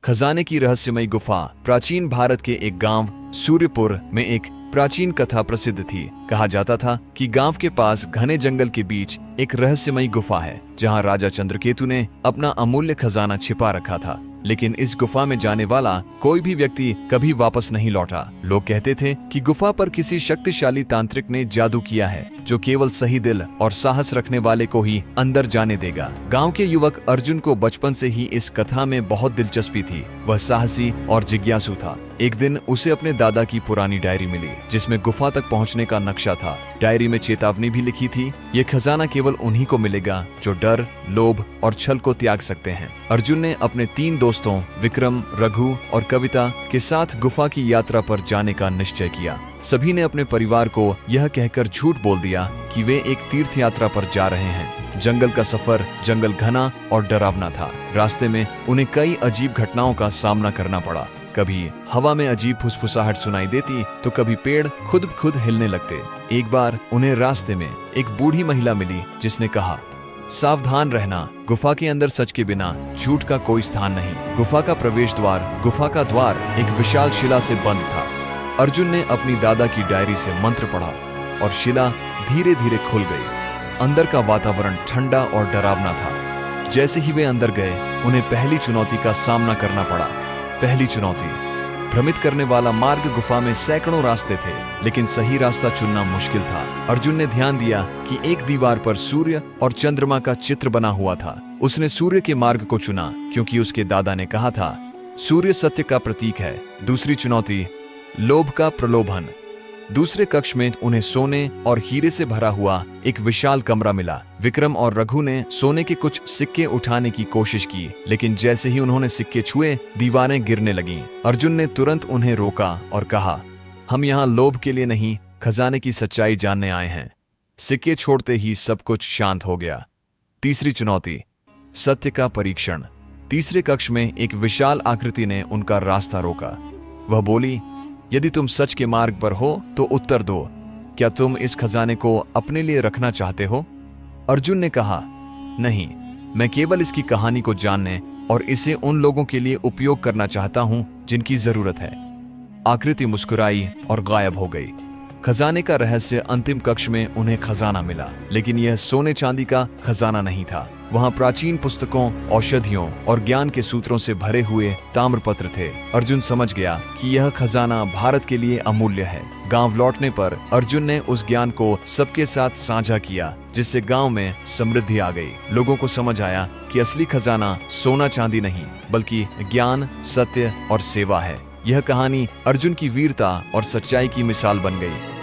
खजाने की रहस्यमयी गुफा। प्राचीन भारत के एक गांव सूर्यपुर में एक प्राचीन कथा प्रसिद्ध थी। कहा जाता था कि गांव के पास घने जंगल के बीच एक रहस्यमयी गुफा है, जहां राजा चंद्रकेतु ने अपना अमूल्य खजाना छिपा रखा था। लेकिन इस गुफा में जाने वाला कोई भी व्यक्ति कभी वापस नहीं लौटा। लोग कहते थे कि गुफा पर किसी शक्तिशाली तांत्रिक ने जादू किया है, जो केवल सही दिल और साहस रखने वाले को ही अंदर जाने देगा। गांव के युवक अर्जुन को बचपन से ही इस कथा में बहुत दिलचस्पी थी। वह साहसी और जिज्ञासु था। एक दिन उसे अपने दादा की पुरानी डायरी मिली, जिसमें गुफा तक पहुंचने का नक्शा था। डायरी में चेतावनी भी लिखी थी, ये खजाना केवल उन्हीं को मिलेगा जो डर, लोभ और छल को त्याग सकते हैं। अर्जुन ने अपने 3 दोस्तों विक्रम, रघु और कविता के साथ गुफा की यात्रा पर जाने का निश्चय किया। सभी ने अपने परिवार को यह कहकर झूठ बोल दिया कि वे एक तीर्थ यात्रा पर जा रहे हैं। जंगल का सफर जंगल घना और डरावना था। रास्ते में उन्हें कई अजीब घटनाओं का सामना करना पड़ा। कभी हवा में अजीब फुसफुसाहट सुनाई देती तो कभी पेड़ खुद हिलने लगते। एक बार उन्हें रास्ते में एक बूढ़ी महिला मिली, जिसने कहा, सावधान रहना, गुफा के अंदर सच के बिना झूठ का कोई स्थान नहीं। गुफा का गुफा का द्वार एक विशाल शिला से बंद था। अर्जुन ने अपनी दादा की डायरी से मंत्र पढ़ा और शिला धीरे धीरे खुल गई। अंदर का वातावरण ठंडा और डरावना था। जैसे ही वे अंदर गए, उन्हें पहली चुनौती का सामना करना पड़ा। पहली चुनौती, भ्रमित करने वाला मार्ग। गुफा में सैकड़ों रास्ते थे, लेकिन सही रास्ता चुनना मुश्किल था। अर्जुन ने ध्यान दिया कि एक दीवार पर सूर्य और चंद्रमा का चित्र बना हुआ था। उसने सूर्य के मार्ग को चुना, क्योंकि उसके दादा ने कहा था, सूर्य सत्य का प्रतीक है। दूसरी चुनौती, लोभ का प्रलोभन। दूसरे कक्ष में उन्हें सोने और हीरे से भरा हुआ एक विशाल कमरा मिला। विक्रम और रघु ने सोने के कुछ सिक्के उठाने की कोशिश की, लेकिन जैसे ही उन्होंने सिक्के छुए, दीवारें गिरने लगीं। अर्जुन ने तुरंत उन्हें रोका और कहा, हम यहाँ लोभ के लिए नहीं, खजाने की सच्चाई जानने आए हैं। सिक्के छोड़ते ही सब कुछ शांत हो गया। तीसरी चुनौती, सत्य का परीक्षण। तीसरे कक्ष में एक विशाल आकृति ने उनका रास्ता रोका। वह बोली, यदि तुम सच के मार्ग पर हो तो उत्तर दो। क्या तुम इस खजाने को अपने लिए रखना चाहते हो? अर्जुन ने कहा, नहीं, मैं केवल इसकी कहानी को जानने और इसे उन लोगों के लिए उपयोग करना चाहता हूं जिनकी जरूरत है। आकृति मुस्कुराई और गायब हो गई। खजाने का रहस्य। अंतिम कक्ष में उन्हें खजाना मिला, लेकिन यह सोने चांदी का खजाना नहीं था। वहां प्राचीन पुस्तकों, औषधियों और ज्ञान के सूत्रों से भरे हुए ताम्रपत्र थे। अर्जुन समझ गया कि यह खजाना भारत के लिए अमूल्य है। गांव लौटने पर अर्जुन ने उस ज्ञान को सबके साथ साझा किया, जिससे गांव में समृद्धि आ गई। लोगों को समझ आया कि असली खजाना सोना चांदी नहीं, बल्कि ज्ञान, सत्य और सेवा है। यह कहानी अर्जुन की वीरता और सच्चाई की मिसाल बन गई।